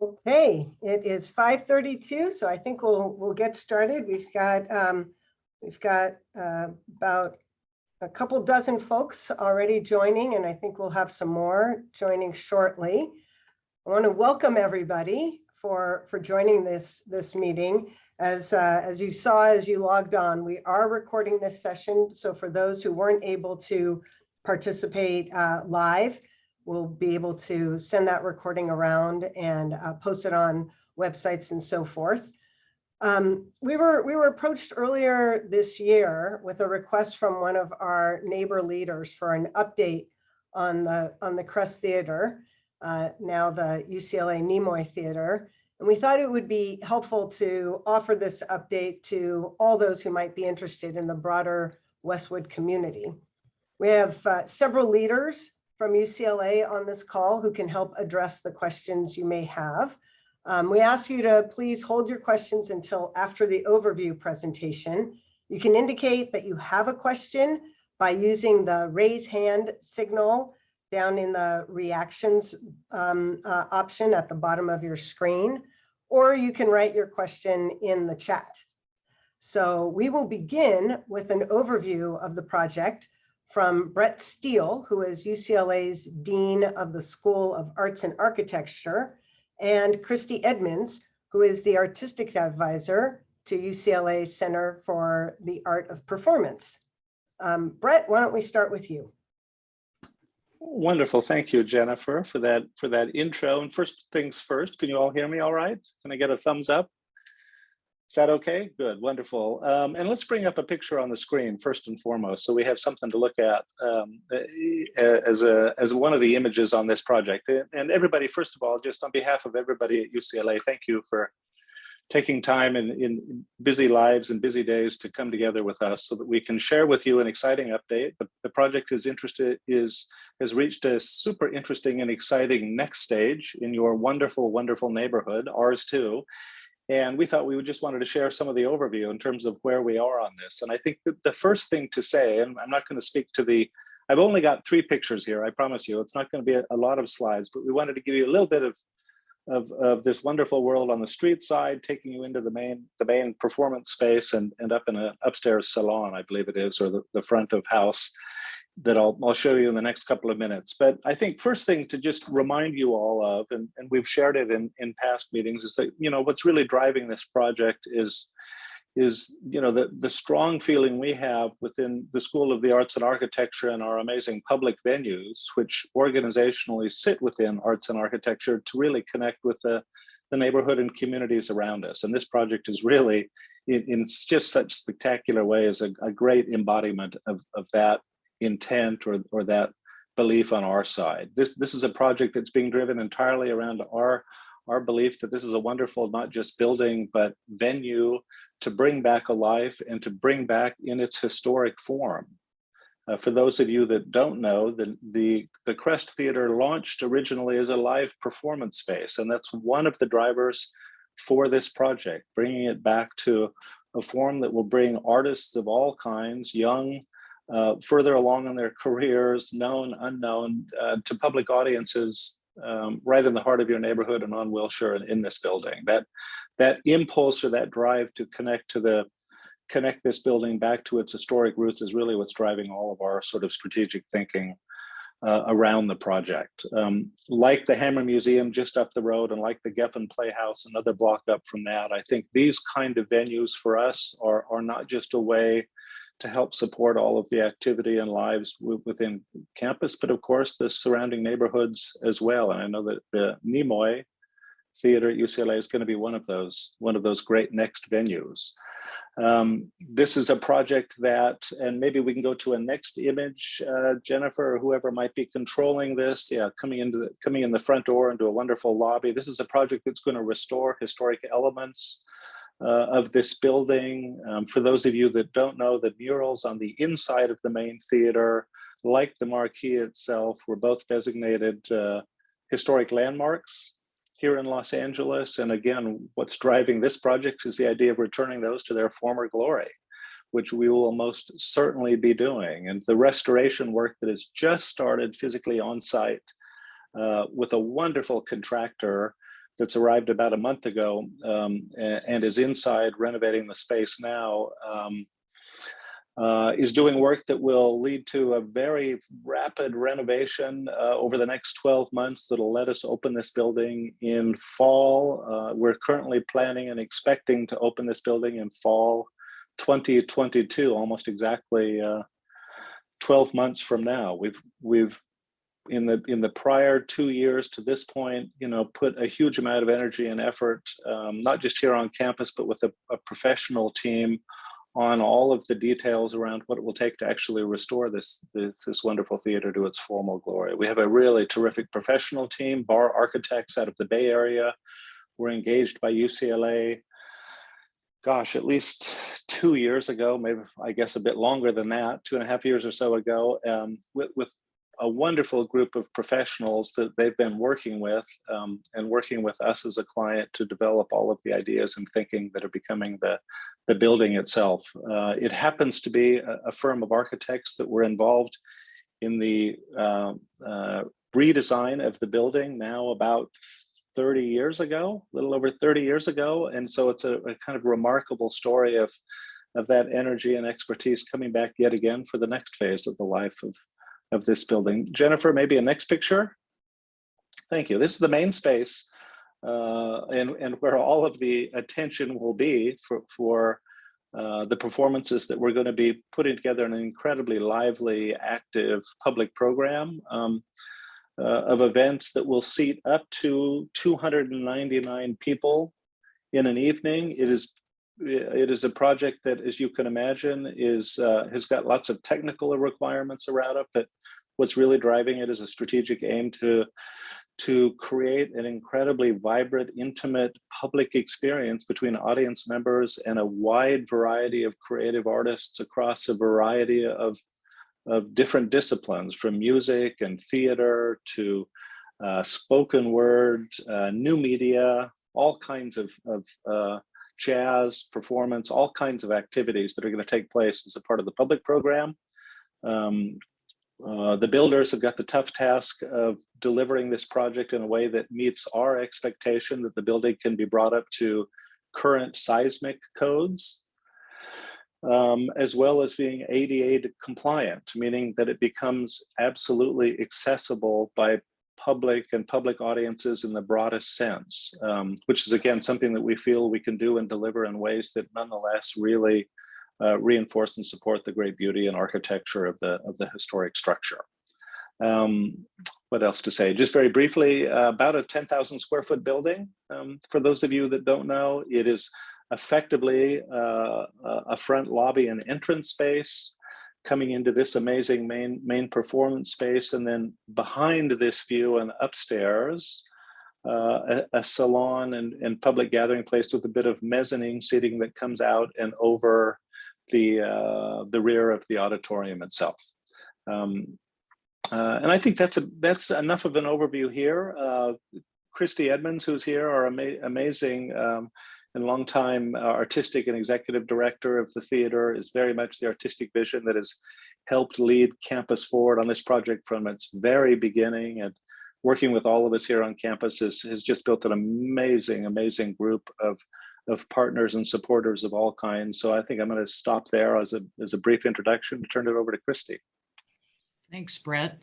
Okay, it is 5:32, so I think we'll get started. We've got about a couple dozen folks already joining, and I think we'll have some more joining shortly. I want to welcome everybody for joining this meeting. As you saw as you logged on, we are recording this session. So for those who weren't able to participate live, we'll be able to send that recording around and post it on websites and so forth. We were approached earlier this year with a request from one of our neighbor leaders for an update on the Crest Theater, now the UCLA Nimoy Theater. And we thought it would be helpful to offer this update to all those who might be interested in the broader Westwood community. We have several leaders from UCLA on this call who can help address the questions you may have. We ask you to please hold your questions until after the overview presentation. You can indicate that you have a question by using the raise hand signal down in the reactions option at the bottom of your screen, or you can write your question in the chat. So we will begin with an overview of the project from Brett Steele, who is UCLA's Dean of the School of Arts and Architecture, and Christy Edmonds, who is the Artistic Advisor to UCLA's Center for the Art of Performance. Brett, why don't we start with you? Wonderful. Thank you, Jennifer, for that intro. And first things first, can you all hear me all right? Can I get a thumbs up? Is that okay? Good, wonderful. And let's bring up a picture on the screen first and foremost, so we have something to look at as one of the images on this project. And everybody, first of all, just on behalf of everybody at UCLA, thank you for taking time in busy lives and busy days to come together with us so that we can share with you an exciting update. The project has reached a super interesting and exciting next stage in your wonderful, wonderful neighborhood, ours too. And we thought we would just wanted to share some of the overview in terms of where we are on this. And I think the first thing to say, and I'm not going to speak to I've only got 3 pictures here, I promise you. It's not going to be a lot of slides, but we wanted to give you a little bit of this wonderful world on the street side, taking you into the main performance space and up in an upstairs salon, I believe it is, or the front of house that I'll show you in the next couple of minutes. But I think first thing to just remind you all of, and we've shared it in past meetings, is that, what's really driving this project is the strong feeling we have within the School of the Arts and Architecture and our amazing public venues, which organizationally sit within arts and architecture, to really connect with the neighborhood and communities around us. And this project is really, in just such spectacular ways, a great embodiment of that intent or that belief on our side. This is a project that's being driven entirely around our belief that this is a wonderful, not just building, but venue to bring back alive and to bring back in its historic form. For those of you that don't know, the Crest Theater launched originally as a live performance space, and that's one of the drivers for this project, bringing it back to a form that will bring artists of all kinds, young, further along in their careers, known, unknown, to public audiences right in the heart of your neighborhood and on Wilshire and in this building. That impulse or that drive to connect this building back to its historic roots is really what's driving all of our sort of strategic thinking around the project. Like the Hammer Museum just up the road, and like the Geffen Playhouse, another block up from that, I think these kind of venues for us are not just a way to help support all of the activity and lives within campus, but of course the surrounding neighborhoods as well. And I know that the Nimoy Theater at UCLA is going to be one of those great next venues. This is a project that, and maybe we can go to a next image, Jennifer, or whoever might be controlling this. Yeah, coming in the front door into a wonderful lobby. This is a project that's going to restore historic elements of this building. For those of you that don't know, the murals on the inside of the main theater, like the marquee itself, were both designated historic landmarks here in Los Angeles. And again, what's driving this project is the idea of returning those to their former glory, which we will most certainly be doing. And the restoration work that has just started physically on site with a wonderful contractor that's arrived about a month ago and is inside renovating the space now, is doing work that will lead to a very rapid renovation over the next 12 months that'll let us open this building in fall. We're currently planning and expecting to open this building in fall 2022, almost exactly 12 months from now. We've in the prior 2 years to this point, put a huge amount of energy and effort, not just here on campus, but with a professional team on all of the details around what it will take to actually restore this wonderful theater to its former glory. We have a really terrific professional team, bar architects out of the Bay Area. We're engaged by UCLA, gosh, at least 2 years ago, maybe I guess a bit longer than that, 2.5 years or so ago, with a wonderful group of professionals that they've been working with and working with us as a client to develop all of the ideas and thinking that are becoming the building itself. It happens to be a firm of architects that were involved in the redesign of the building now about 30 years ago, a little over 30 years ago. And so it's a kind of remarkable story of that energy and expertise coming back yet again for the next phase of the life of this building. Jennifer, maybe a next picture. Thank you. This is the main space and where all of the attention will be for the performances that we're going to be putting together in an incredibly lively, active public program of events that will seat up to 299 people in an evening. It is a project that, as you can imagine, has got lots of technical requirements around it, but what's really driving it is a strategic aim to create an incredibly vibrant, intimate public experience between audience members and a wide variety of creative artists across a variety of different disciplines, from music and theater to spoken word, new media, all kinds of jazz performance, all kinds of activities that are going to take place as a part of the public program. The builders have got the tough task of delivering this project in a way that meets our expectation that the building can be brought up to current seismic codes, as well as being ADA compliant, meaning that it becomes absolutely accessible by public audiences in the broadest sense, which is again something that we feel we can do and deliver in ways that nonetheless really reinforce and support the great beauty and architecture of the historic structure. What else to say? Just very briefly, about a 10,000 square foot building. For those of you that don't know, it is effectively a front lobby and entrance space coming into this amazing main performance space, and then behind this view and upstairs, a salon and public gathering place with a bit of mezzanine seating that comes out and over the rear of the auditorium itself. And I think that's enough of an overview here. Christy Edmonds, who's here, our amazing and longtime artistic and executive director of the theater, is very much the artistic vision that has helped lead campus forward on this project from its very beginning, and working with all of us here on campus has just built an amazing group of partners and supporters of all kinds. So I think I'm going to stop there as a brief introduction to turn it over to Christy. Thanks, Brett.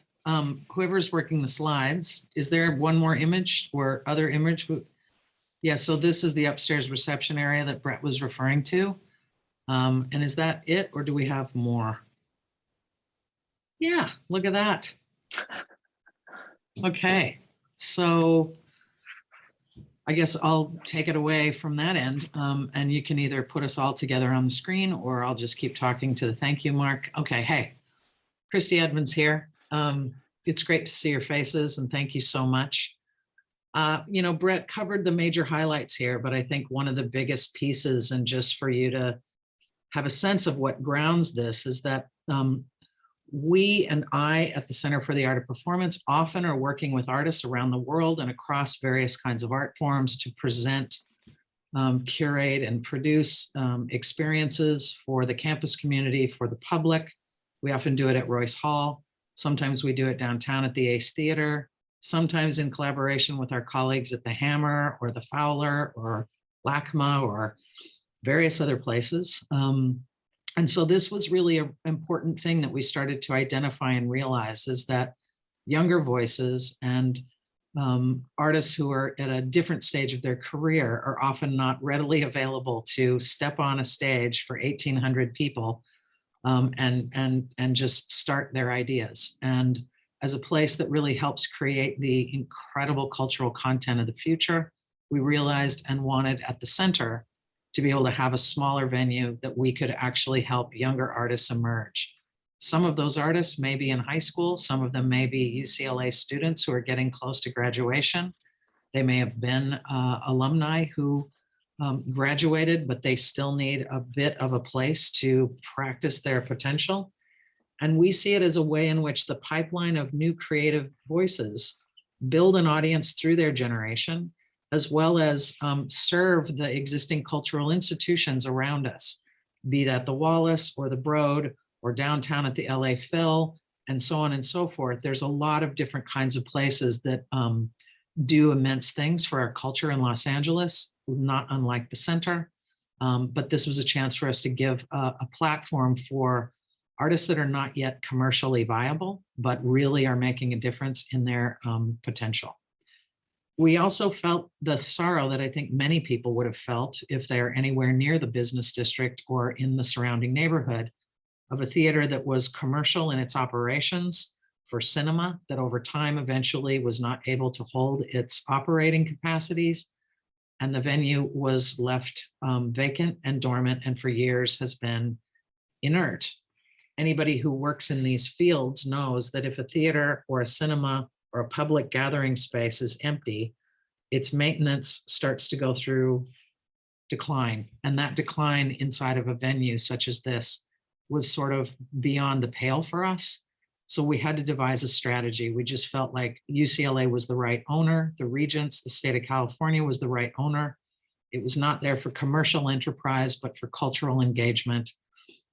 Whoever's working the slides, is there one more image or other image? Yeah, so this is the upstairs reception area that Brett was referring to. And is that it, or do we have more? Yeah, look at that. Okay, so I guess I'll take it away from that end, and you can either put us all together on the screen, or I'll just keep talking to the thank you mark. Okay, hey, Christy Edmonds here. It's great to see your faces, and thank you so much. You know, Brett covered the major highlights here, but I think one of the biggest pieces, and just for you to have a sense of what grounds this, is that we and I at the Center for the Art of Performance often are working with artists around the world and across various kinds of art forms to present, curate, and produce experiences for the campus community, for the public. We often do it at Royce Hall. Sometimes we do it downtown at the Ace Theater. sometimes in collaboration with our colleagues at the Hammer or the Fowler or LACMA or various other places. And so this was really an important thing that we started to identify and realize, is that younger voices and artists who are at a different stage of their career are often not readily available to step on a stage for 1,800 people and just start their ideas. And as a place that really helps create the incredible cultural content of the future, we realized and wanted at the center to be able to have a smaller venue that we could actually help younger artists emerge. Some of those artists may be in high school, some of them may be UCLA students who are getting close to graduation. They may have been alumni who graduated, but they still need a bit of a place to practice their potential. And we see it as a way in which the pipeline of new creative voices build an audience through their generation, as well as serve the existing cultural institutions around us, be that the Wallace or the Broad or downtown at the LA Phil, and so on and so forth. There's a lot of different kinds of places that do immense things for our culture in Los Angeles, not unlike the center. But this was a chance for us to give a platform for artists that are not yet commercially viable, but really are making a difference in their potential. We also felt the sorrow that I think many people would have felt if they're anywhere near the business district or in the surrounding neighborhood, of a theater that was commercial in its operations for cinema, that over time eventually was not able to hold its operating capacities. And the venue was left vacant and dormant, and for years has been inert. Anybody who works in these fields knows that if a theater or a cinema or a public gathering space is empty, its maintenance starts to go through decline. And that decline inside of a venue such as this was sort of beyond the pale for us. So we had to devise a strategy. We just felt like UCLA was the right owner, the Regents, the state of California was the right owner. It was not there for commercial enterprise, but for cultural engagement.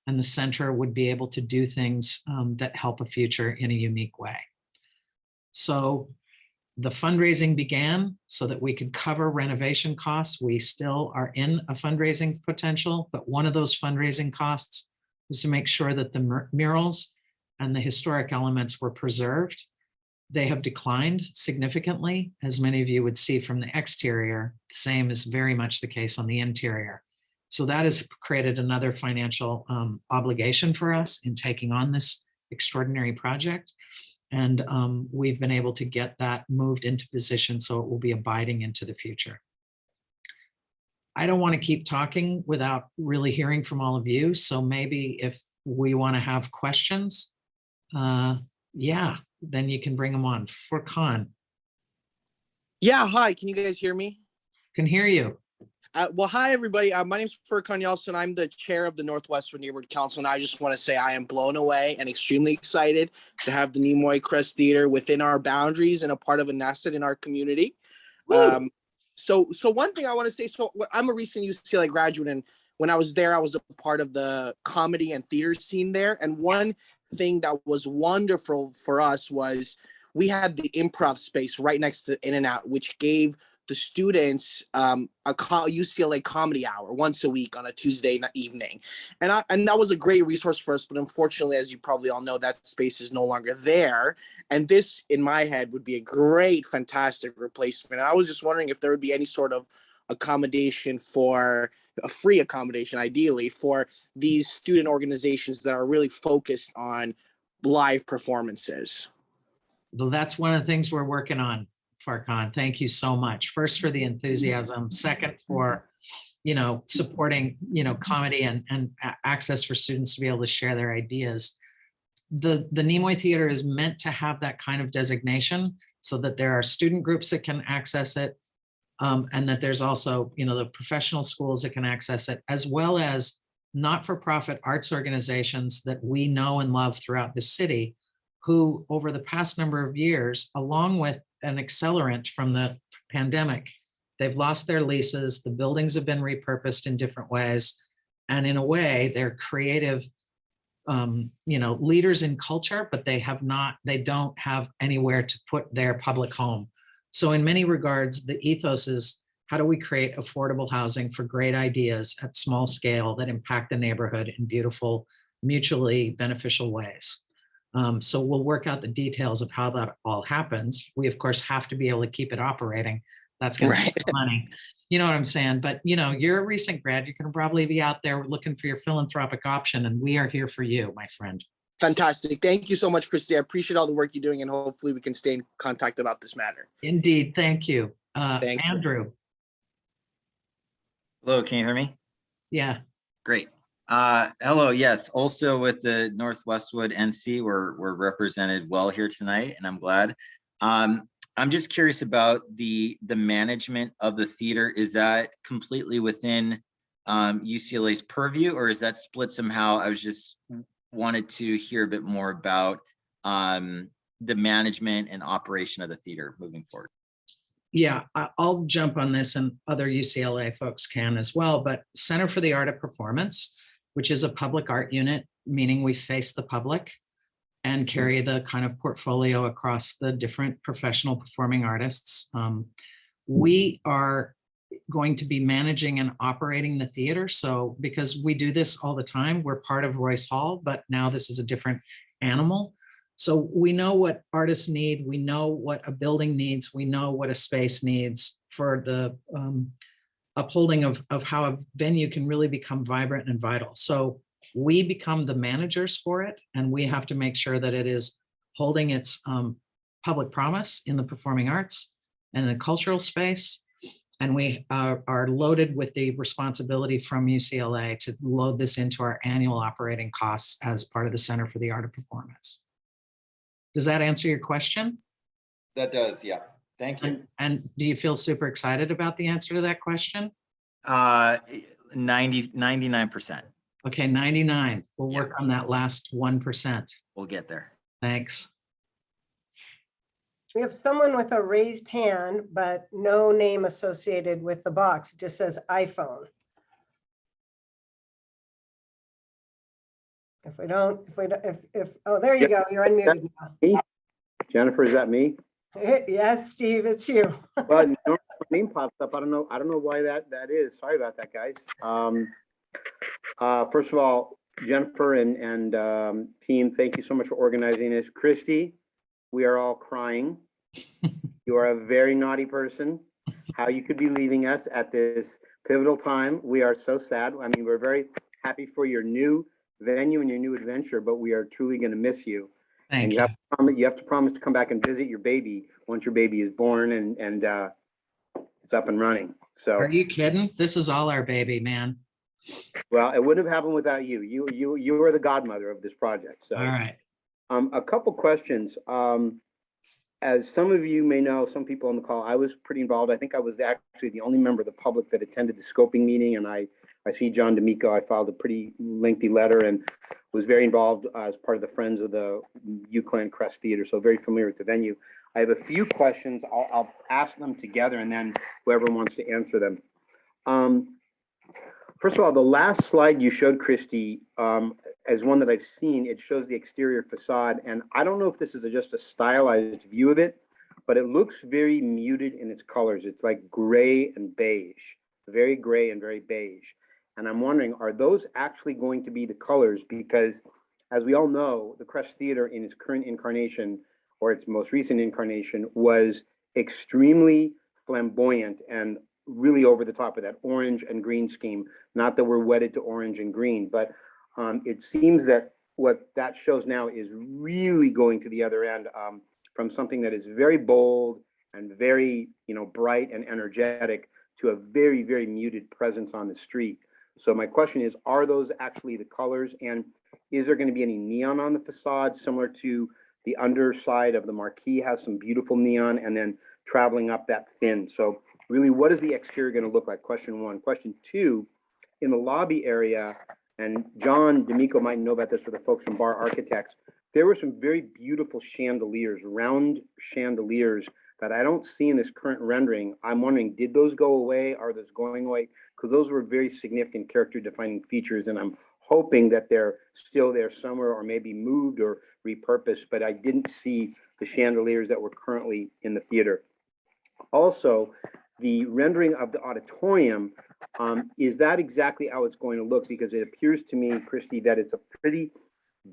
And the center would be able to do things that help a future in a unique way. So the fundraising began so that we could cover renovation costs. We still are in a fundraising potential, but one of those fundraising costs was to make sure that the murals and the historic elements were preserved. They have declined significantly, as many of you would see from the exterior. The same is very much the case on the interior. So that has created another financial obligation for us in taking on this extraordinary project. And we've been able to get that moved into position so it will be abiding into the future. I don't want to keep talking without really hearing from all of you. So maybe if we want to have questions, yeah, then you can bring them on. Furkan. Yeah, hi, can you guys hear me? Can hear you. Well, hi, everybody. My name is Furkan Yalçın. I'm the chair of the Northwestern Neighborhood Council, and I just want to say I am blown away and extremely excited to have the Nimoy Crest Theater within our boundaries and a part of an asset in our community. So one thing I want to say, so I'm a recent UCLA graduate, and when I was there, I was a part of the comedy and theater scene there. And one thing that was wonderful for us was we had the improv space right next to In-N-Out, which gave the students a UCLA comedy hour once a week on a Tuesday evening. And that was a great resource for us. But unfortunately, as you probably all know, that space is no longer there. And this, in my head, would be a great, fantastic replacement. And I was just wondering if there would be any sort of accommodation, for a free accommodation, ideally, for these student organizations that are really focused on live performances. Well, that's one of the things we're working on, Farkan. Thank you so much. First, for the enthusiasm. Second, for, supporting, comedy and access for students to be able to share their ideas. The Nimoy Theater is meant to have that kind of designation so that there are student groups that can access it, and that there's also, the professional schools that can access it, as well as not-for-profit arts organizations that we know and love throughout the city, who over the past number of years, along with an accelerant from the pandemic, they've lost their leases, the buildings have been repurposed in different ways, and in a way, their creative leaders in culture, but they don't have anywhere to put their public home. So in many regards, the ethos is, how do we create affordable housing for great ideas at small scale that impact the neighborhood in beautiful, mutually beneficial ways? So we'll work out the details of how that all happens. We, of course, have to be able to keep it operating. That's going to take money. You know what I'm saying? But, you're a recent grad. You're going to probably be out there looking for your philanthropic option, and we are here for you, my friend. Fantastic. Thank you so much, Christy. I appreciate all the work you're doing, and hopefully we can stay in contact about this matter. Indeed. Thank you. Thank you. Andrew. Hello, can you hear me? Yeah. Great. Hello, yes. Also with the North Westwood NC, we're represented well here tonight, and I'm glad. I'm just curious about the management of the theater. Is that completely within UCLA's purview, or is that split somehow? I was just wanted to hear a bit more about the management and operation of the theater moving forward. Yeah, I'll jump on this, and other UCLA folks can as well, but Center for the Art of Performance, which is a public art unit, meaning we face the public and carry the kind of portfolio across the different professional performing artists. We are going to be managing and operating the theater. So because we do this all the time, we're part of Royce Hall, but now this is a different animal. So we know what artists need. We know what a building needs. We know what a space needs for the upholding of how a venue can really become vibrant and vital. So we become the managers for it, and we have to make sure that it is holding its public promise in the performing arts and the cultural space. And we are loaded with the responsibility from UCLA to load this into our annual operating costs as part of the Center for the Art of Performance. Does that answer your question? That does, yeah. Thank you. And do you feel super excited about the answer to that question? 99%. Okay, 99. We'll Yeah. work on that last 1%. We'll get there. Thanks. We have someone with a raised hand, but no name associated with the box. It just says iPhone. Oh, there you go. You're unmuted now. Jennifer, is that me? Yes, Steve, it's you. Well, no, my name pops up. I don't know why that is. Sorry about that, guys. First of all, Jennifer and team, thank you so much for organizing this. Christy, we are all crying. You are a very naughty person. How you could be leaving us at this pivotal time. We are so sad. I mean, we're very happy for your new venue and your new adventure, but we are truly going to miss you. Thank you. You have to promise to come back and visit your baby once your baby is born and it's up and running. So Are you kidding? This is all our baby, man. well, it wouldn't have happened without you. You are the godmother of this project. So All right. a couple questions. As some of you may know, some people on the call, I was pretty involved. I think I was actually the only member of the public that attended the scoping meeting, and I see John D'Amico. I filed a pretty lengthy letter and was very involved as part of the Friends of the UCLA Crest Theater, so very familiar with the venue. I have a few questions. I'll ask them together, and then whoever wants to answer them. First of all, the last slide you showed, Christy, as one that I've seen, it shows the exterior facade, and I don't know if this is just a stylized view of it, but it looks very muted in its colors. It's like gray and beige, very gray and very beige. And I'm wondering, are those actually going to be the colors? Because as we all know, the Crest Theater in its current incarnation, or its most recent incarnation, was extremely flamboyant and really over the top of that orange and green scheme. Not that we're wedded to orange and green, but it seems that what that shows now is really going to the other end, from something that is very bold and very, bright and energetic to a very, very muted presence on the street. So my question is, are those actually the colors? And is there going to be any neon on the facade, similar to the underside of the marquee has some beautiful neon, and then traveling up that thin? So really, what is the exterior going to look like? Question one. Question two, in the lobby area, and John D'Amico might know about this for the folks from Bar Architects, there were some very beautiful chandeliers, round chandeliers that I don't see in this current rendering. I'm wondering, did those go away? Are those going away? Because those were very significant character defining features, and I'm hoping that they're still there somewhere or maybe moved or repurposed, but I didn't see the chandeliers that were currently in the theater. Also, the rendering of the auditorium, is that exactly how it's going to look? Because it appears to me, Christy, that it's a pretty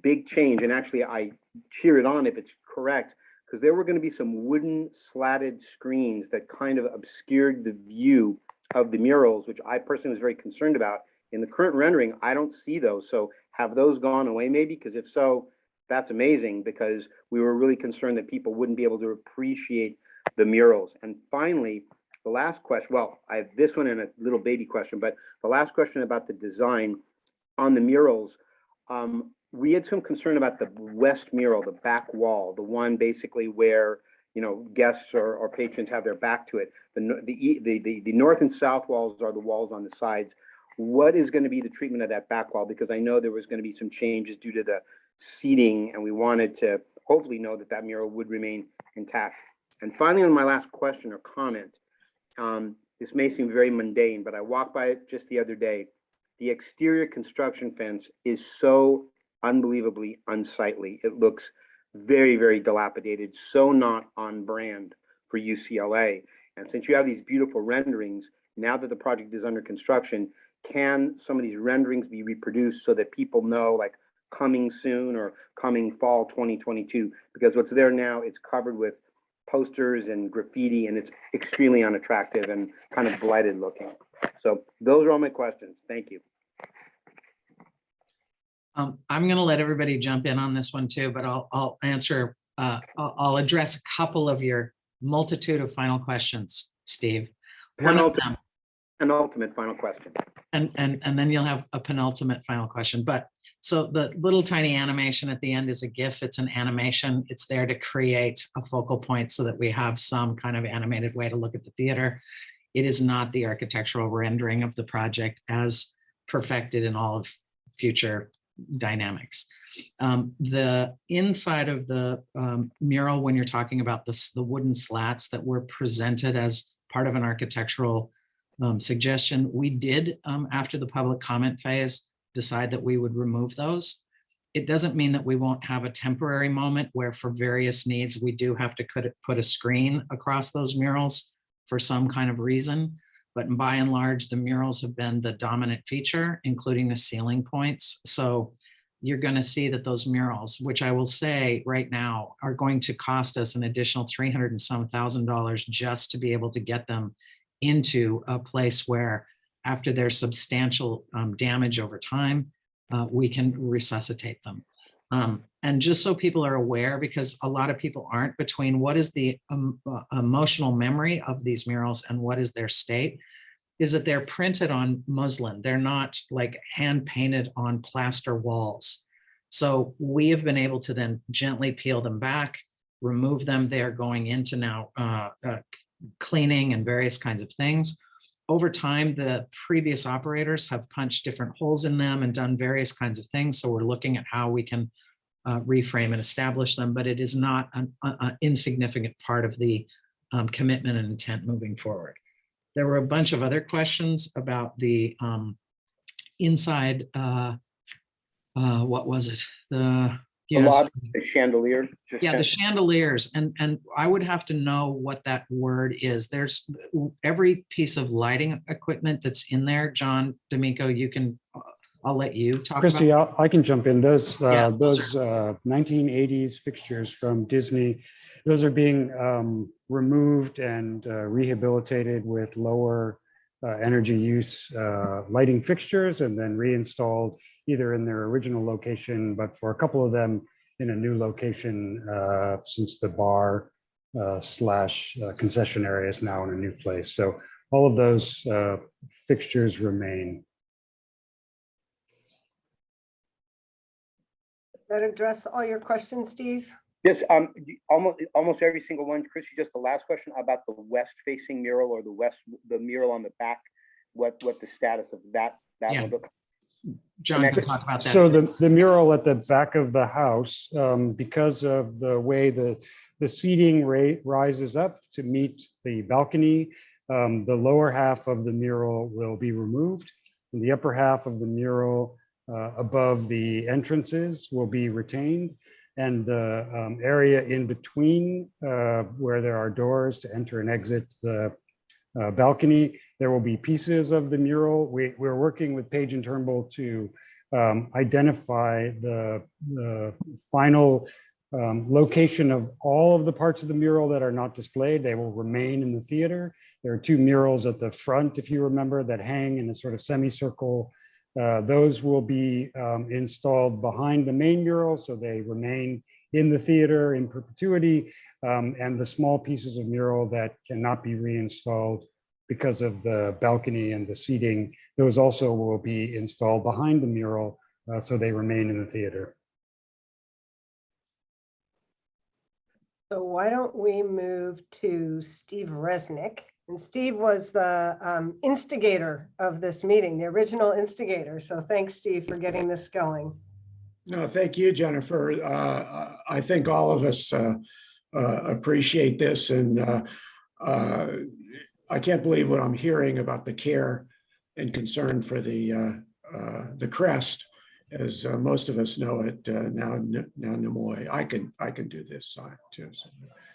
big change. And actually, I cheer it on if it's correct, because there were going to be some wooden slatted screens that kind of obscured the view of the murals, which I personally was very concerned about. In the current rendering, I don't see those. So have those gone away maybe? Because if so, that's amazing, because we were really concerned that people wouldn't be able to appreciate the murals. And finally, the last question, well, I have this one and a little baby question, but the last question about the design on the murals, we had some concern about the west mural, the back wall, the one basically where, you know, guests or patrons have their back to it. The north and south walls are the walls on the sides. What is going to be the treatment of that back wall? Because I know there was going to be some changes due to the seating, and we wanted to hopefully know that that mural would remain intact. And finally, on my last question or comment, this may seem very mundane, but I walked by it just the other day. The exterior construction fence is so unbelievably unsightly. It looks very, very dilapidated, so not on brand for UCLA. And since you have these beautiful renderings, now that the project is under construction, can some of these renderings be reproduced so that people know, like, coming soon or coming fall 2022? Because what's there now, it's covered with posters and graffiti, and it's extremely unattractive and kind of blighted looking. So those are all my questions. Thank you. I'm going to let everybody jump in on this one too, but I'll answer, I'll address a couple of your multitude of final questions, Steve. Penultimate final question. And then you'll have a penultimate final question. But so the little tiny animation at the end is a GIF. It's an animation. It's there to create a focal point so that we have some kind of animated way to look at the theater. It is not the architectural rendering of the project as perfected in all of future dynamics. The inside of the mural, when you're talking about the wooden slats that were presented as part of an architectural suggestion, we did, after the public comment phase, decide that we would remove those. It doesn't mean that we won't have a temporary moment where, for various needs, we do have to put a screen across those murals for some kind of reason. But by and large, the murals have been the dominant feature, including the ceiling points. So you're going to see that those murals, which I will say right now, are going to cost us an additional $300 and some thousand just to be able to get them into a place where, after their substantial damage over time, we can resuscitate them. And just so people are aware, because a lot of people aren't, between what is the emotional memory of these murals and what is their state, is that they're printed on muslin. They're not like hand painted on plaster walls. So we have been able to then gently peel them back, remove them. They're going into now cleaning and various kinds of things. Over time, the previous operators have punched different holes in them and done various kinds of things. So we're looking at how we can reframe and establish them, but it is not an insignificant part of the commitment and intent moving forward. There were a bunch of other questions about the inside, what was it? The lobby, the chandelier. Yeah, the chandeliers. And I would have to know what that word is. There's every piece of lighting equipment that's in there. John D'Amico, you can, I'll let you talk Christy, about. I can jump in. Those Yeah, those 1980s fixtures from Disney, those are being removed and rehabilitated with lower energy use lighting fixtures, and then reinstalled either in their original location, but for a couple of them in a new location, since the bar slash concession area is now in a new place. So all of those fixtures remain. That address all your questions, Steve? Yes, almost every single one. Chrissy, just the last question about the west-facing mural or the mural on the back. What the status of that Yeah. one? John can talk about that. So the mural at the back of the house, because of the way the seating rate rises up to meet the balcony, the lower half of the mural will be removed, and the upper half of the mural above the entrances will be retained. And the area in between where there are doors to enter and exit the balcony, there will be pieces of the mural. We're working with Page and Turnbull to identify the final location of all of the parts of the mural that are not displayed. They will remain in the theater. There are two murals at the front, if you remember, that hang in a sort of semicircle. Those will be installed behind the main mural, so they remain in the theater in perpetuity. And the small pieces of mural that cannot be reinstalled because of the balcony and the seating, those also will be installed behind the mural, so they remain in the theater. So why don't we move to Steve Resnick? And Steve was the instigator of this meeting, the original instigator. So thanks, Steve, for getting this going. No, thank you, Jennifer. I think all of us appreciate this, and I can't believe what I'm hearing about the care and concern for the crest, as most of us know it now Nimoy. I can do this side too, so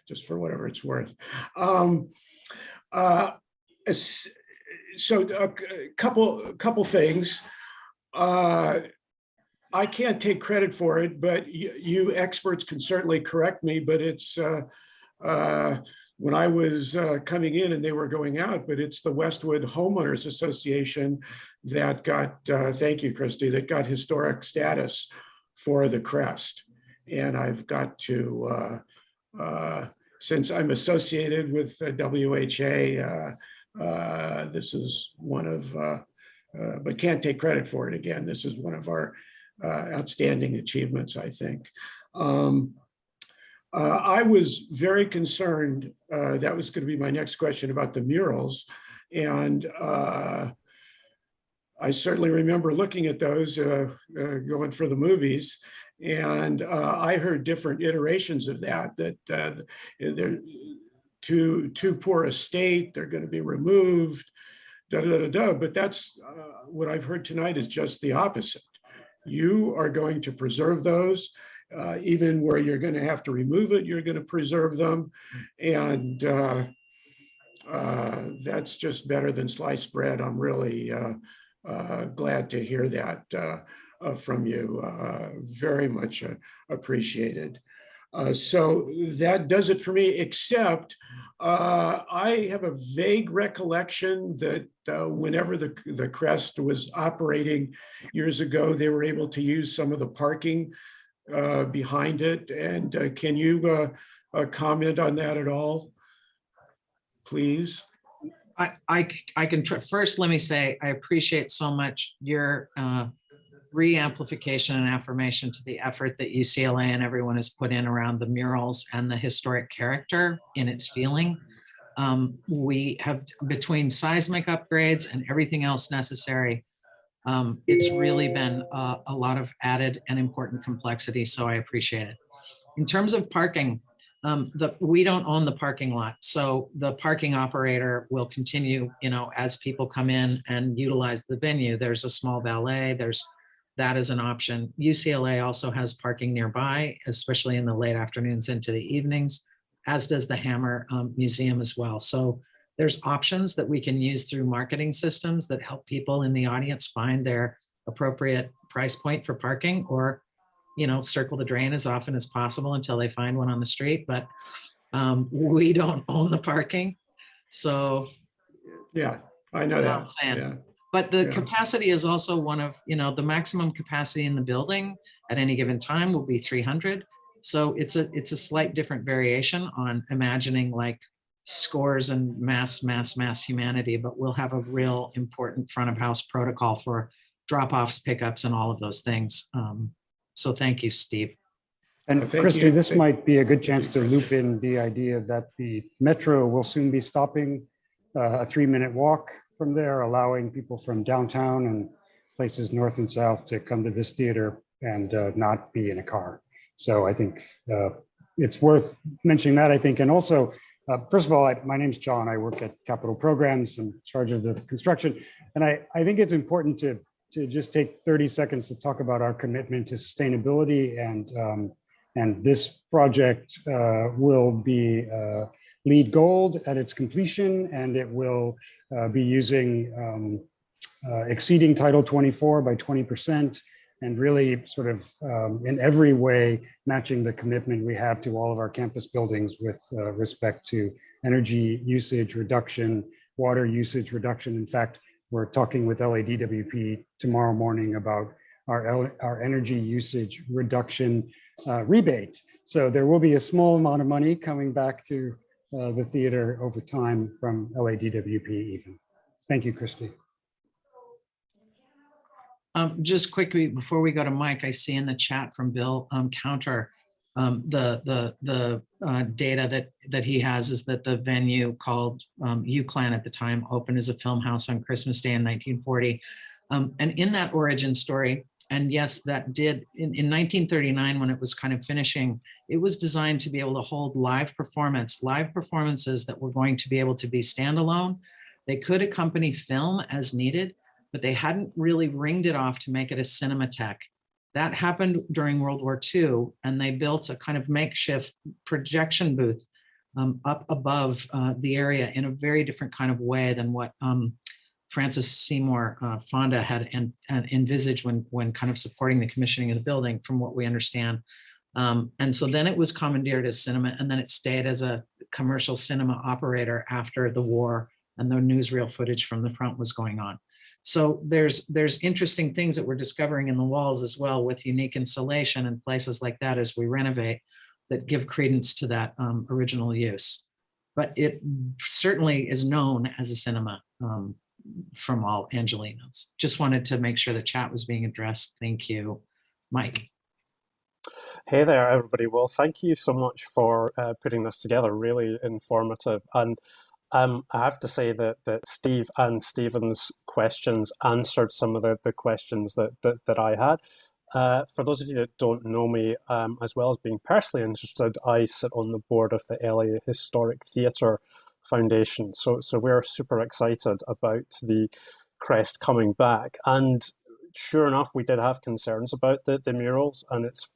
just for whatever it's worth. So a couple things. I can't take credit for it, but you experts can certainly correct me, but it's when I was coming in and they were going out, but it's the Westwood Homeowners Association that got, thank you, Christy, that got historic status for the crest. And I've got to, since I'm associated with WHA, this is one of, but can't take credit for it again. This is one of our outstanding achievements, I think. I was very concerned, that was going to be my next question about the murals. And I certainly remember looking at those going for the movies. And I heard different iterations of that they're too poor a state, they're going to be removed, but that's what I've heard tonight is just the opposite. You are going to preserve those, even where you're going to have to remove it, you're going to preserve them. And that's just better than sliced bread. I'm really glad to hear that from you. Very much appreciated. So that does it for me, except I have a vague recollection that whenever the crest was operating years ago, they were able to use some of the parking behind it. And can you comment on that at all, please? I can try. First, let me say, I appreciate so much your re-amplification and affirmation to the effort that UCLA and everyone has put in around the murals and the historic character in its feeling. We have, between seismic upgrades and everything else necessary, it's really been a lot of added and important complexity, so I appreciate it. In terms of parking, we don't own the parking lot, so the parking operator will continue, as people come in and utilize the venue. There's a small valet, that is an option. UCLA also has parking nearby, especially in the late afternoons into the evenings, as does the Hammer Museum as well. So there's options that we can use through marketing systems that help people in the audience find their appropriate price point for parking, or circle the drain as often as possible until they find one on the street. But we don't own the parking. So yeah, I know that. Yeah. But the capacity is also one of, the maximum capacity in the building at any given time will be 300. So it's a slight different variation on imagining like scores and mass humanity, but we'll have a real important front of house protocol for drop-offs, pickups, and all of those things. So thank you, Steve. And Christy, this might be a good chance to loop in the idea that the Metro will soon be stopping a 3-minute walk from there, allowing people from downtown and places north and south to come to this theater and not be in a car. So I think it's worth mentioning that, I think. And also, first of all, my name's John. I work at Capital Programs. I'm in charge of the construction. And I think it's important to to just take 30 seconds to talk about our commitment to sustainability, and this project will be LEED Gold at its completion, and it will be using exceeding Title 24 by 20%, and really sort of in every way matching the commitment we have to all of our campus buildings with respect to energy usage reduction, water usage reduction. In fact, we're talking with LADWP tomorrow morning about our energy usage reduction rebate. So there will be a small amount of money coming back to the theater over time from LADWP even. Thank you, Christy. Just quickly, before we go to Mike, I see in the chat from Bill Counter, the data that he has is that the venue called UCLAN at the time opened as a film house on Christmas Day in 1940. And in that origin story, and yes, that did, in 1939, when it was kind of finishing, it was designed to be able to hold live performances that were going to be able to be standalone. They could accompany film as needed, but they hadn't really ringed it off to make it a cinematheque. That happened during World War II, and they built a kind of makeshift projection booth up above the area in a very different kind of way than what Francis Seymour Fonda had envisaged when kind of supporting the commissioning of the building, from what we understand. And so then it was commandeered as cinema, and then it stayed as a commercial cinema operator after the war, and the newsreel footage from the front was going on. So there's interesting things that we're discovering in the walls as well, with unique insulation and places like that as we renovate, that give credence to that original use. But it certainly is known as a cinema from all Angelenos. Just wanted to make sure the chat was being addressed. Thank you, Mike. Hey there, everybody. Well, thank you so much for putting this together. Really informative. And I have to say that Steve and Stephen's questions answered some of the questions that I had. For those of you that don't know me, as well as being personally interested, I sit on the board of the LA Historic Theater Foundation. So we're super excited about the crest coming back. And sure enough, we did have concerns about the murals, and it's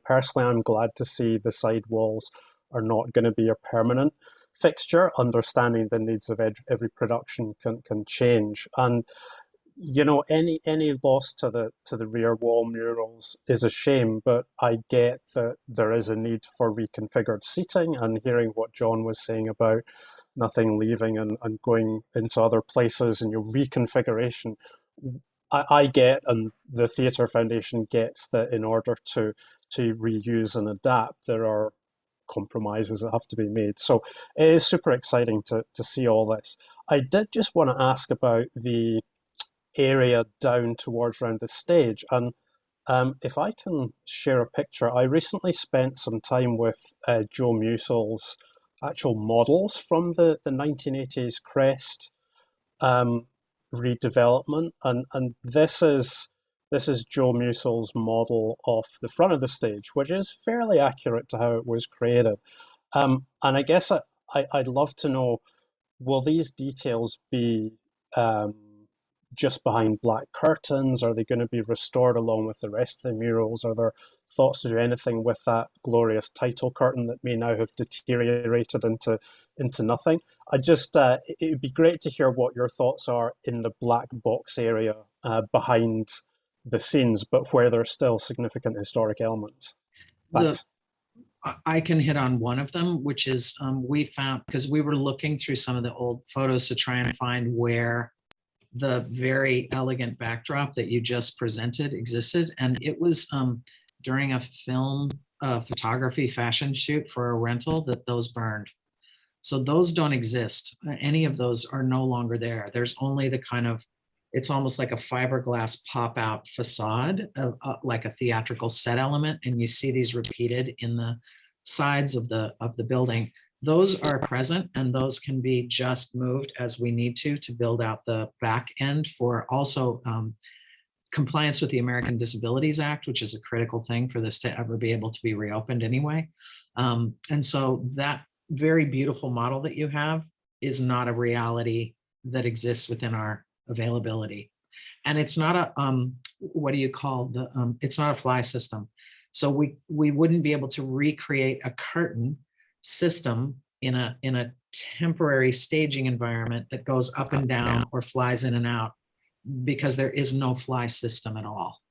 personally, I'm glad to see the side walls are not going to be a permanent fixture, understanding the needs of every production can change. And any loss to the rear wall murals is a shame, but I get that there is a need for reconfigured seating, and hearing what John was saying about nothing leaving and going into other places and your reconfiguration, I get, and the Theatre Foundation gets, that in order to reuse and adapt, there are compromises that have to be made. So it is super exciting to see all this. I did just want to ask about the area down towards around the stage, and if I can share a picture. I recently spent some time with Joe Musel's actual models from the 1980s crest redevelopment, and this is Joe Musel's model of the front of the stage, which is fairly accurate to how it was created. And I guess I'd love to know, will these details be just behind black curtains? Are they going to be restored along with the rest of the murals? Are there thoughts to do anything with that glorious title curtain that may now have deteriorated into nothing? It would be great to hear what your thoughts are in the black box area behind the scenes, but where there's still significant historic elements. Thanks. I can hit on one of them, which is we found, because we were looking through some of the old photos to try and find where the very elegant backdrop that you just presented existed. And it was during a film photography fashion shoot for a rental that those burned. So those don't exist. Any of those are no longer there. There's only the kind of, it's almost like a fiberglass pop-out facade, like a theatrical set element. And you see these repeated in the sides of the building. Those are present, and those can be just moved as we need to build out the back end for also compliance with the American Disabilities Act, which is a critical thing for this to ever be able to be reopened anyway. And so that very beautiful model that you have is not a reality that exists within our availability. And it's not a, what do you call the, it's not a fly system. So we wouldn't be able to recreate a curtain system in a temporary staging environment that goes up and down or flies in and out, because there is no fly system at all.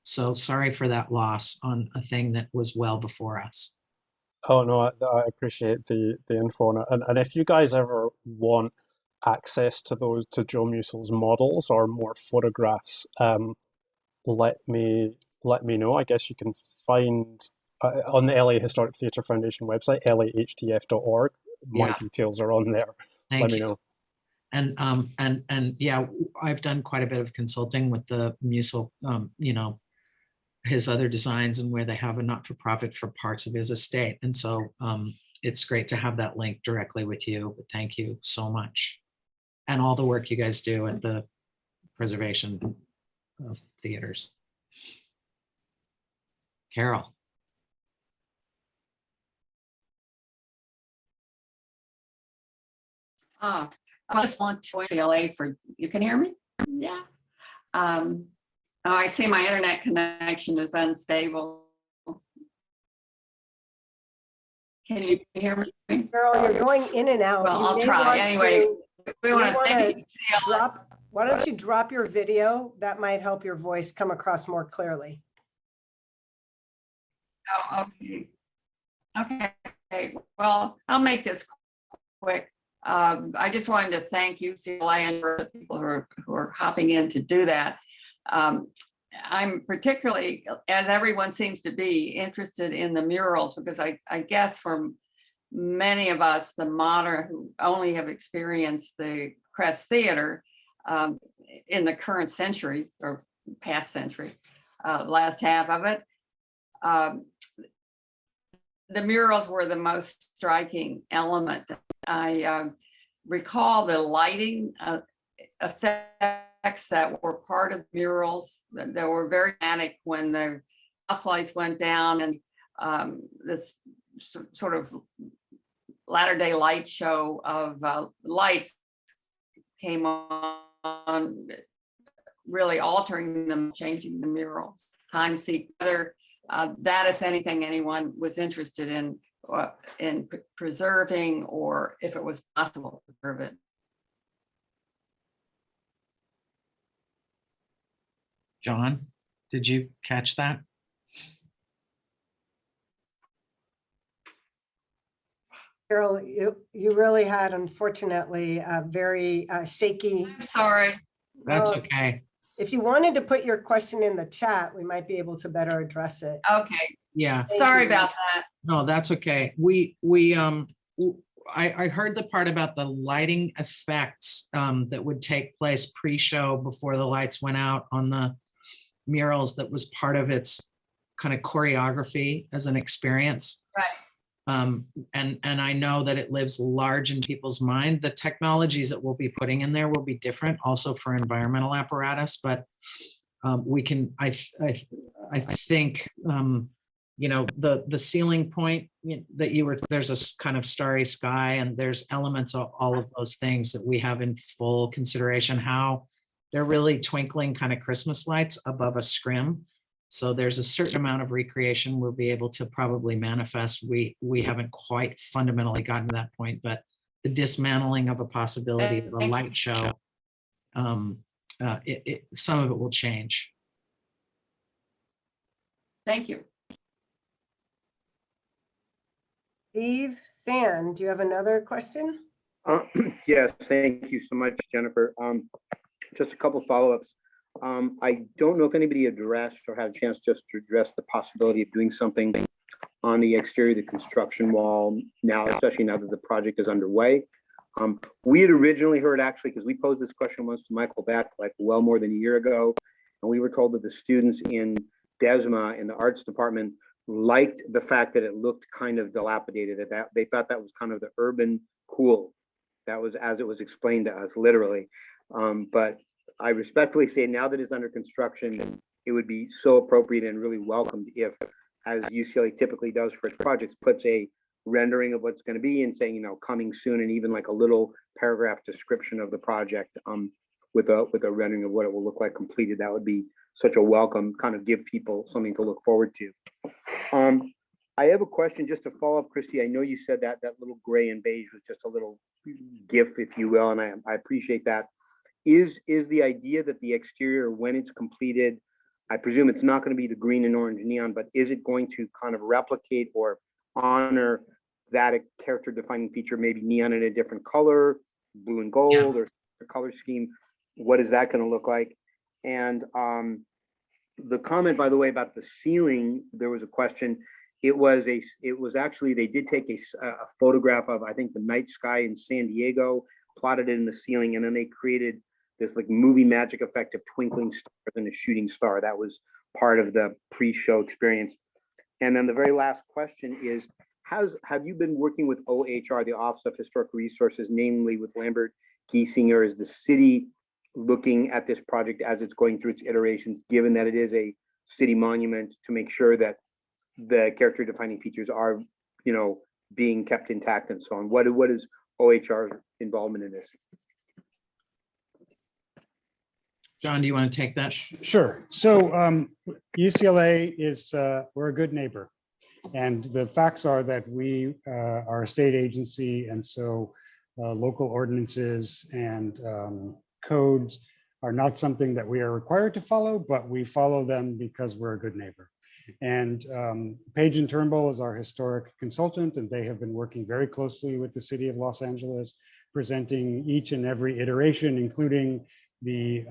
So sorry for that loss on a thing that was well before us. Oh no, I appreciate the info on it. And if you guys ever want access to Joe Musil's models or more photographs, let me know. I guess you can find on the LA Historic Theatre Foundation website, lahtf.org. My details are on there. Let me know. And yeah, I've done quite a bit of consulting with the Musil, you know, his other designs, and where they have a not-for-profit for parts of his estate. And so it's great to have that link directly with you, but thank you so much. And all the work you guys do at the preservation of theaters. Carol. I just want to UCLA for, you can hear me? Yeah. Oh, I see my internet connection is unstable. Can you hear me? Carol, you're going in and out. Well, You I'll may try. want Anyway, we want to wanna thank you. why don't you drop your video? That might help your voice come across more clearly. Oh, okay. Okay. Well, I'll make this quick. I just wanted to thank UCLA and for the people who are hopping in to do that. I'm particularly, as everyone seems to be, interested in the murals, because I guess for many of us, the modern, who only have experienced the Crest Theater in the current century or past century, last half of it, the murals were the most striking element. I recall the lighting effects that were part of murals that were very dramatic when the house lights went down, and this sort of latter-day light show of lights came on, really altering them, changing the mural. Time seek whether that is anything anyone was interested in preserving, or if it was possible to preserve it. John, did you catch that? Carol, you really had, unfortunately, a very shaky. I'm sorry. That's Oh, okay. if you wanted to put your question in the chat, we might be able to better address it. Okay. Yeah. Thank Sorry you. about that. No, that's okay. I heard the part about the lighting effects that would take place pre-show before the lights went out on the murals. That was part of its kind of choreography as an experience. Right. And I know that it lives large in people's mind. The technologies that we'll be putting in there will be different also for environmental apparatus, but we can, I think, you know, the ceiling point that you were, there's a kind of starry sky, and there's elements of all of those things that we have in full consideration, how they're really twinkling kind of Christmas lights above a scrim. So there's a certain amount of recreation we'll be able to probably manifest. We haven't quite fundamentally gotten to that point, but the dismantling of a possibility of a light show, some of it will change. Thank you. Steve Sand, do you have another question? Yes, thank you so much, Jennifer. Just a couple follow-ups. I don't know if anybody addressed or had a chance just to address the possibility of doing something on the exterior of the construction wall now, especially now that the project is underway. We had originally heard, actually, because we posed this question once to Michael Beck, like well more than a year ago, and we were told that the students in DESMA in the arts department liked the fact that it looked kind of dilapidated, that they thought that was kind of the urban cool. That was as it was explained to us, literally. But I respectfully say now that it's under construction, it would be so appropriate and really welcomed if, as UCLA typically does for its projects, puts a rendering of what's going to be and saying, you know, coming soon, and even like a little paragraph description of the project with a rendering of what it will look like completed. That would be such a welcome, kind of give people something to look forward to. I have a question just to follow up, Christy. I know you said that that little gray and beige was just a little GIF, if you will, and I appreciate that. Is the idea that the exterior, when it's completed, I presume it's not going to be the green and orange neon, but is it going to kind of replicate or honor that character defining feature, maybe neon in a different color, blue and gold, or a color scheme? What is that going to look like? And the comment, by the way, about the ceiling, there was a question. It was actually, they did take a photograph of, I think, the night sky in San Diego, plotted it in the ceiling, and then they created this like movie magic effect of twinkling stars and a shooting star. That was part of the pre-show experience. And then the very last question is, have you been working with OHR, the Office of Historic Resources, namely with Lambert Giesinger? Is the city looking at this project as it's going through its iterations, given that it is a city monument, to make sure that the character defining features are, you know, being kept intact and so on? What is OHR's involvement in this? John, do you want to take that? Sure. So UCLA is, we're a good neighbor. And the facts are that we are a state agency. And so local ordinances and codes are not something that we are required to follow, but we follow them because we're a good neighbor. And Page and Turnbull is our historic consultant, and they have been working very closely with the city of Los Angeles, presenting each and every iteration, including the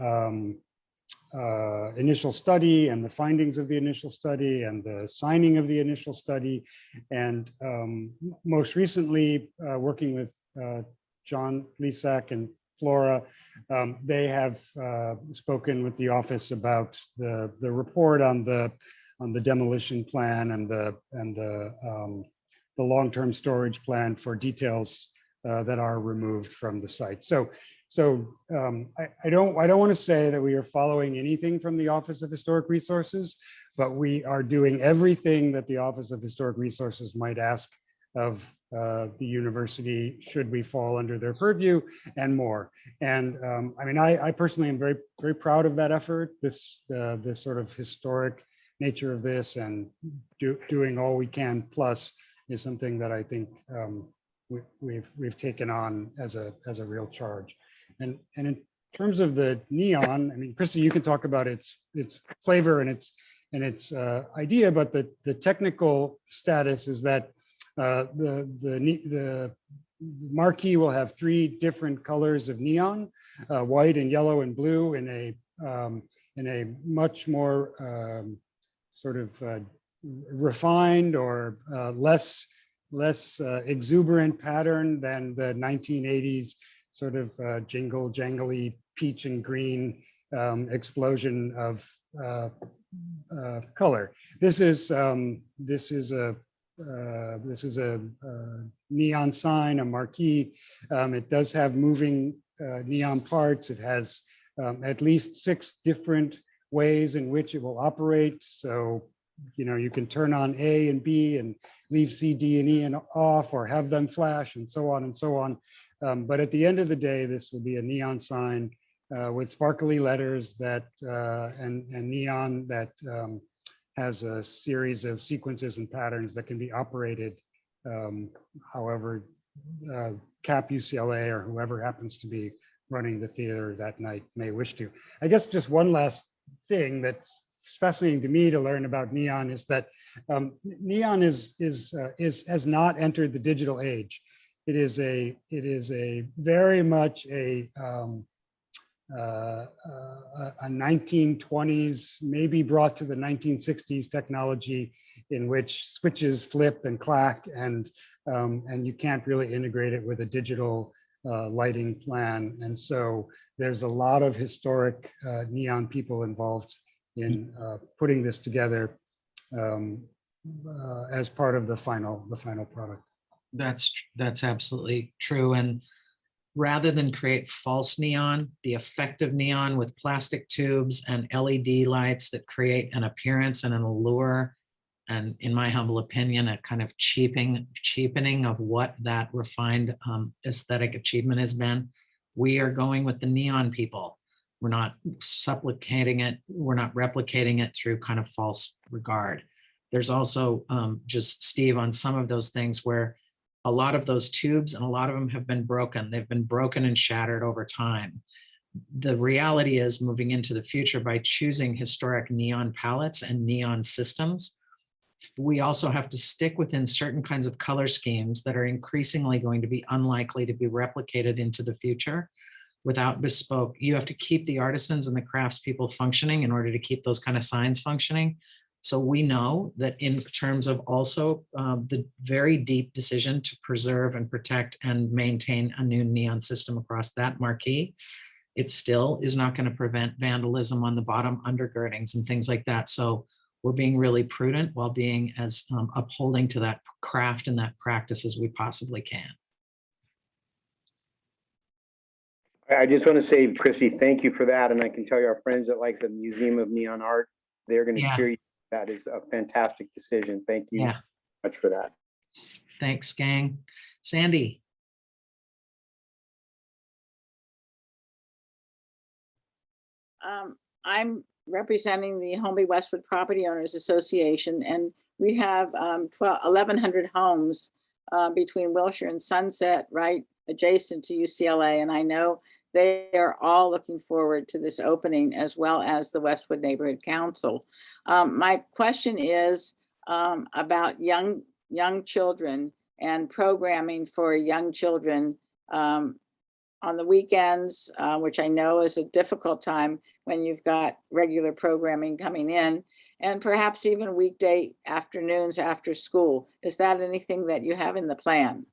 initial study and the findings of the initial study and the signing of the initial study. And most recently, working with John Lisak and Flora, they have spoken with the office about the report on the demolition plan and the long-term storage plan for details that are removed from the site. So I don't want to say that we are following anything from the Office of Historic Resources, but we are doing everything that the Office of Historic Resources might ask of the university, should we fall under their purview, and more. And I mean, I personally am very, very proud of that effort, this sort of historic nature of this, and doing all we can plus is something that I think we've taken on as a real charge. And in terms of the neon, I mean, Christy, you can talk about its flavor and its idea, but the technical status is that the marquee will have 3 different colors of neon, white and yellow and blue, in a much more sort of refined or less exuberant pattern than the 1980s sort of jangly peach and green explosion of color. This is a neon sign, a marquee. It does have moving neon parts. It has at least 6 different ways in which it will operate. So, you know, you can turn on A and B and leave C, D, and E and off, or have them flash, and so on and so on. But at the end of the day, this will be a neon sign with sparkly letters that and neon that has a series of sequences and patterns that can be operated however CAP UCLA or whoever happens to be running the theater that night may wish to. I guess just one last thing that's fascinating to me to learn about neon is that neon has not entered the digital age. It is a very much a 1920s, maybe brought to the 1960s technology, in which switches flip and clack, and you can't really integrate it with a digital lighting plan. And so there's a lot of historic neon people involved in putting this together as part of the final product. That's absolutely true. And rather than create false neon, the effective neon with plastic tubes and LED lights that create an appearance and an allure and in my humble opinion, a kind of cheapening of what that refined aesthetic achievement has been. We are going with the neon people. We're not supplicating it. We're not replicating it through kind of false regard. There's also just Steve on some of those things where a lot of those tubes and a lot of them have been broken. They've been broken and shattered over time. The reality is moving into the future by choosing historic neon palettes and neon systems, we also have to stick within certain kinds of color schemes that are increasingly going to be unlikely to be replicated into the future without bespoke. You have to keep the artisans and the craftspeople functioning in order to keep those kind of signs functioning. So we know that in terms of also the very deep decision to preserve and protect and maintain a new neon system across that marquee, it still is not going to prevent vandalism on the bottom undergirdings and things like that. So we're being really prudent while being as upholding to that craft and that practice as we possibly can. I just want to say, Chrissy, thank you for that. And I can tell you our friends at like the Museum of Neon Art, they're going to cheer you. That is a fantastic decision. Thank you much for that. Thanks, gang. Sandy. I'm representing the Holmby Westwood Property Owners Association, and we have 1,100 homes between Wilshire and Sunset, right adjacent to UCLA. And I know they are all looking forward to this opening, as well as the Westwood Neighborhood Council. My question is about young children and programming for young children on the weekends, which I know is a difficult time when you've got regular programming coming in, and perhaps even weekday afternoons after school. Is that anything that you have in the plan?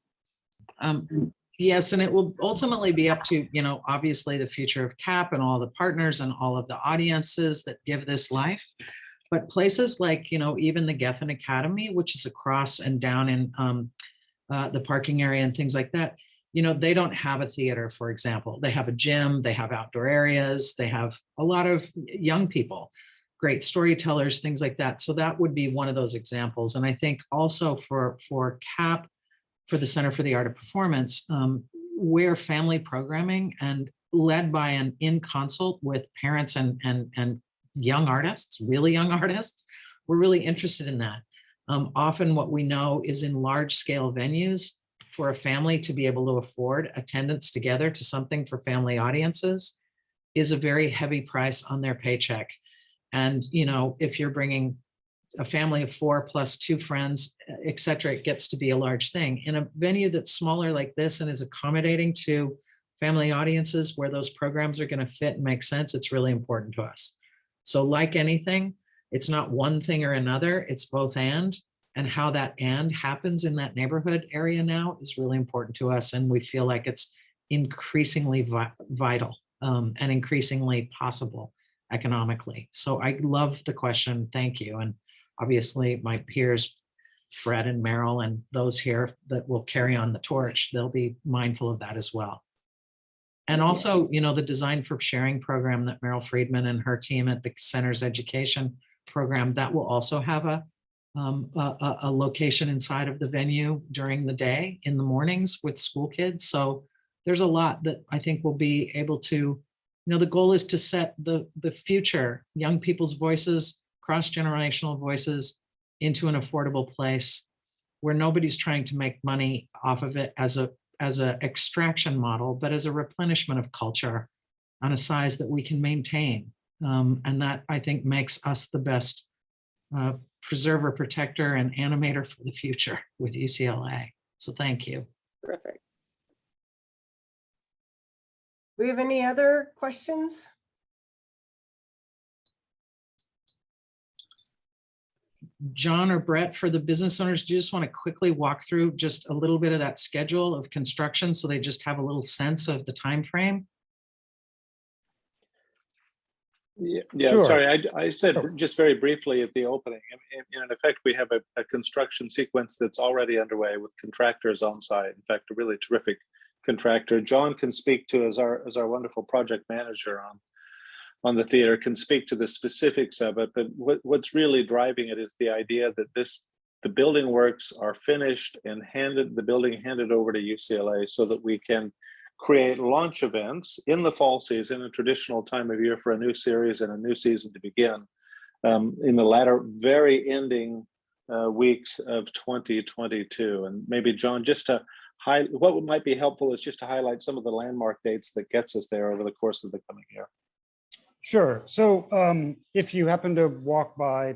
Yes, and it will ultimately be up to, obviously the future of CAP and all the partners and all of the audiences that give this life. But places like, even the Geffen Academy, which is across and down in the parking area and things like that, they don't have a theater, for example. They have a gym, they have outdoor areas, they have a lot of young people, great storytellers, things like that. So that would be one of those examples. And I think also for CAP, for the Center for the Art of Performance, where family programming and led by and in consult with parents and young artists, really young artists, we're really interested in that. Often what we know is in large scale venues, for a family to be able to afford attendance together to something for family audiences is a very heavy price on their paycheck. And, if you're bringing a family of 4 plus 2 friends, et cetera, it gets to be a large thing. In a venue that's smaller like this and is accommodating to family audiences where those programs are going to fit and make sense, it's really important to us. So like anything, it's not one thing or another, it's both and how that and happens in that neighborhood area now is really important to us. And we feel like it's increasingly vital and increasingly possible economically. So I love the question. Thank you. And obviously my peers, Fred and Meryl, and those here that will carry on the torch, they'll be mindful of that as well. And also, the Design for Sharing program that Meryl Friedman and her team at the Center's education program, that will also have a location inside of the venue during the day in the mornings with school kids. So there's a lot that I think we'll be able to, the goal is to set the future young people's voices, cross-generational voices into an affordable place where nobody's trying to make money off of it as a extraction model, but as a replenishment of culture on a size that we can maintain. And that I think makes us the best preserver, protector, and animator for the future with UCLA. So thank you. Perfect. Do we have any other questions? John or Brett, for the business owners, do you just want to quickly walk through just a little bit of that schedule of construction so they just have a little sense of the time frame? Yeah, Sure. sorry, I said just very briefly at the opening. In effect, we have a construction sequence that's already underway with contractors on site. In fact, a really terrific contractor. John can speak to as our wonderful project manager on the theater can speak to the specifics of it, but what's really driving it is the idea that the building works are finished and the building handed over to UCLA so that we can create launch events in the fall season, a traditional time of year for a new series and a new season to begin, in the latter, very ending weeks of 2022. And maybe John, just to what might be helpful is just to highlight some of the landmark dates that gets us there over the course of the coming year. Sure. So if you happen to walk by,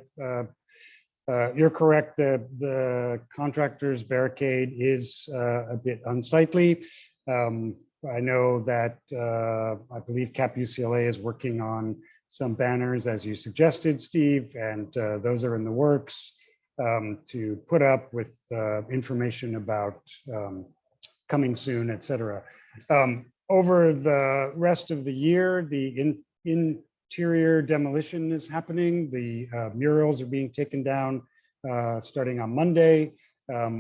you're correct. The contractor's barricade is a bit unsightly. I know that I believe CAP UCLA is working on some banners, as you suggested, Steve, and those are in the works to put up with information about coming soon, et cetera. Over the rest of the year, the interior demolition is happening. The murals are being taken down starting on Monday.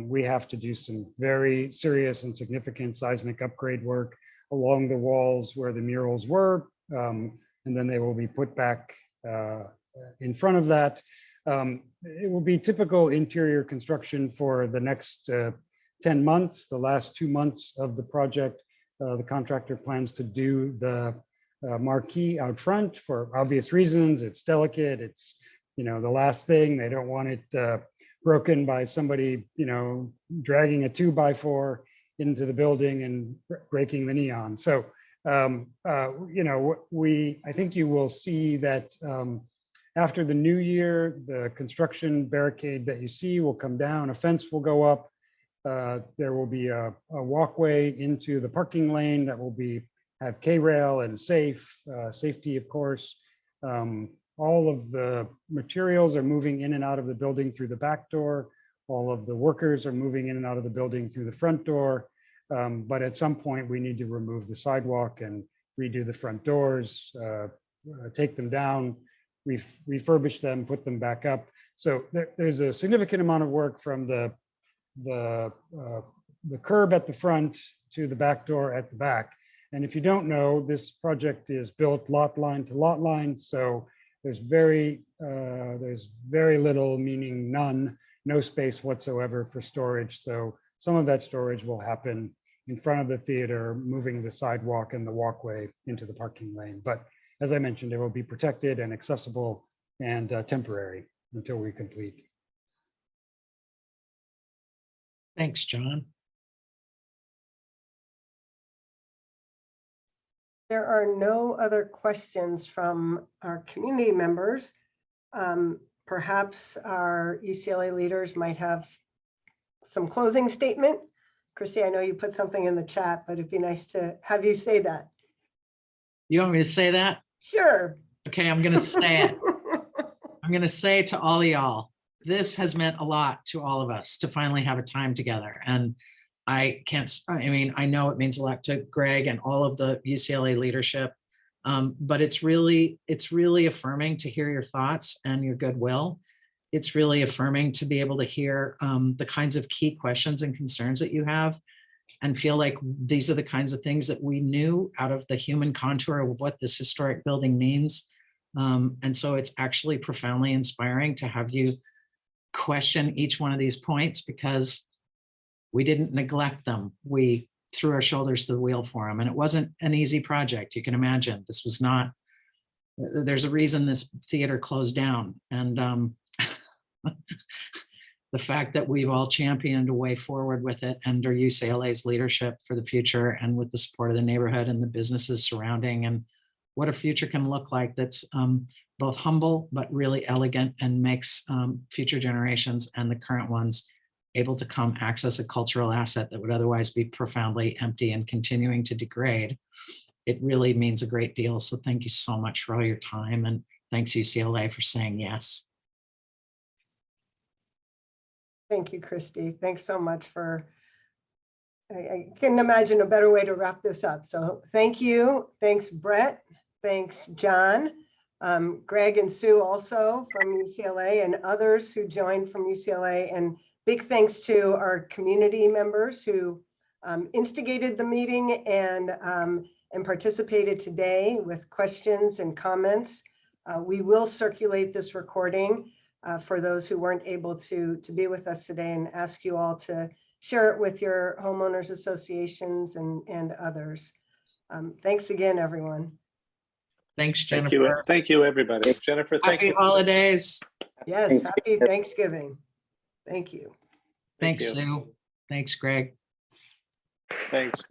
We have to do some very serious and significant seismic upgrade work along the walls where the murals were, and then they will be put back in front of that. It will be typical interior construction for the next 10 months. The last 2 months of the project, the contractor plans to do the marquee out front for obvious reasons. It's delicate. It's, the last thing. They don't want it broken by somebody, dragging a 2x4 into the building and breaking the neon. So, I think you will see that after the new year, the construction barricade that you see will come down, a fence will go up. There will be a walkway into the parking lane that will have K-rail and safety, of course. All of the materials are moving in and out of the building through the back door. All of the workers are moving in and out of the building through the front door. But at some point, we need to remove the sidewalk and redo the front doors, take them down, refurbish them, put them back up. So there's a significant amount of work from the curb at the front to the back door at the back. And if you don't know, this project is built lot line to lot line. So there's very little, meaning none, no space whatsoever for storage. So some of that storage will happen in front of the theater, moving the sidewalk and the walkway into the parking lane. But as I mentioned, it will be protected and accessible and temporary until we complete. Thanks, John. There are no other questions from our community members. Perhaps our UCLA leaders might have some closing statement. Chrissy, I know you put something in the chat, but it'd be nice to have you say that. You want me to say that? Sure. Okay, I'm going to say it. I'm going to say to all y'all, this has meant a lot to all of us to finally have a time together. And I know it means a lot to Greg and all of the UCLA leadership, but it's really affirming to hear your thoughts and your goodwill. It's really affirming to be able to hear the kinds of key questions and concerns that you have and feel like these are the kinds of things that we knew out of the human contour of what this historic building means. And so it's actually profoundly inspiring to have you question each one of these points, because we didn't neglect them. We threw our shoulders to the wheel for them. And it wasn't an easy project. You can imagine this was not, there's a reason this theater closed down. And the fact that we've all championed a way forward with it under UCLA's leadership for the future and with the support of the neighborhood and the businesses surrounding, and what a future can look like that's both humble, but really elegant, and makes future generations and the current ones able to come access a cultural asset that would otherwise be profoundly empty and continuing to degrade. It really means a great deal. So thank you so much for all your time, and thanks UCLA for saying yes. Thank you, Christy. Thanks so much for, I couldn't imagine a better way to wrap this up. So thank you. Thanks, Brett. Thanks, John. Greg and Sue also from UCLA, and others who joined from UCLA. And big thanks to our community members who instigated the meeting and and participated today with questions and comments. We will circulate this recording for those who weren't able to be with us today, and ask you all to share it with your homeowners associations and others. Thanks again, everyone. Thanks, Thank you. Jennifer. Thank you, everybody. Jennifer, thank Happy you. holidays. Yes, Thanks. happy Thanksgiving. Thank you. Thank Thanks, you. Sue. Thanks, Greg. Thanks.